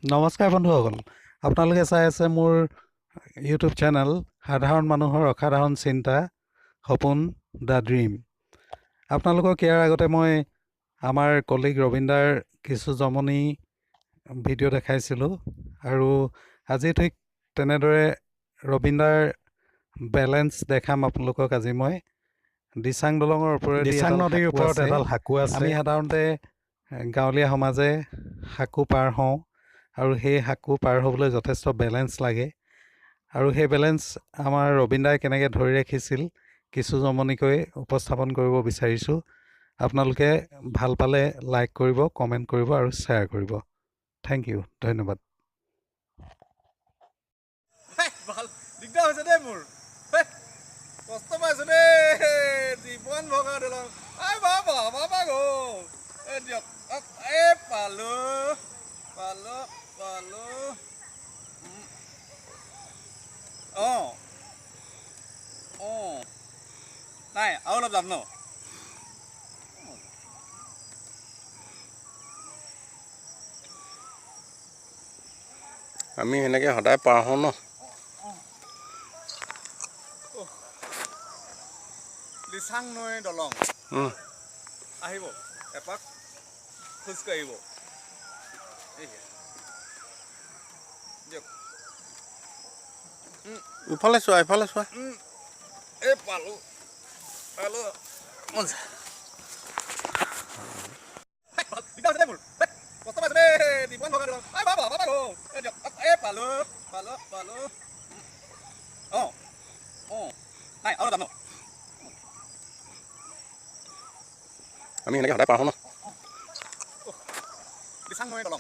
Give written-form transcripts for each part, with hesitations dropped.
নমস্কাৰ বন্ধুসকল, আপোনালোকে চাই আছে মোৰ ইউটিউব চেনেল সাধাৰণ মানুহৰ অসাধাৰণ চিন্তা সপোন দ্য ড্ৰিম। আপোনালোকক ইয়াৰ আগতে মই আমাৰ কলিগ ৰবীন্দাৰ কিছু জমনি ভিডিঅ' দেখাইছিলোঁ আৰু আজি ঠিক তেনেদৰে ৰবীন্দাৰ বেলেঞ্চ দেখাম আপোনালোকক। আজি মই দিচাং দলঙৰ ওপৰেদি দিচাং নদীৰ ওপৰত এডাল সাঁকো আছে। আমি সাধাৰণতে গাঁৱলীয়া সমাজে সাঁকো পাৰ হওঁ আৰু সেই সাঁকো পাৰ হ'বলৈ যথেষ্ট বেলেঞ্চ লাগে আৰু সেই বেলেঞ্চ আমাৰ ৰবীন্দাই কেনেকৈ ধৰি ৰাখিছিল কিছু জমনিকৈ উপস্থাপন কৰিব বিচাৰিছোঁ। আপোনালোকে ভাল পালে লাইক কৰিব, কমেণ্ট কৰিব আৰু শ্বেয়াৰ কৰিব। থেংক ইউ, ধন্যবাদ। দিগদাৰ হৈছে দেই মোৰ, কষ্ট পাইছোঁ দেই, জীৱন ভগা দলং। বাবা গো এই দিয়ক, এই পালোঁ পালোঁ পালোঁ। অঁ অঁ নাই আৰু অলপ যাম ন? আমি সেনেকৈ সদায় পাৰ হওঁ ন। দিচাং নৈ দলং আহিব, এপাক খোজকাঢ়িব। দিয়ক, ইফালে চোৱা ইফালে চোৱা। এই পালোঁ পালোঁ। দিগদাৰ হৈছে দেই মোৰ, কষ্ট পাইছোঁ দেই, জীৱন ভগা দলং। বাবা গো এই দিয়ক, এই পালোঁ পালোঁ পালোঁ। অঁ অঁ নাই আৰু যাম ন? আমি সেনেকৈ সদায় পাৰ হওঁ ন। দিচাং নৈ দলং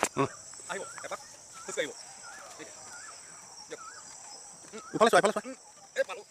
আহিব, এপাক খোজকাঢ়িব। দিয়ক, ইফালে চোৱা ইফালে চোৱা। এই পালোঁ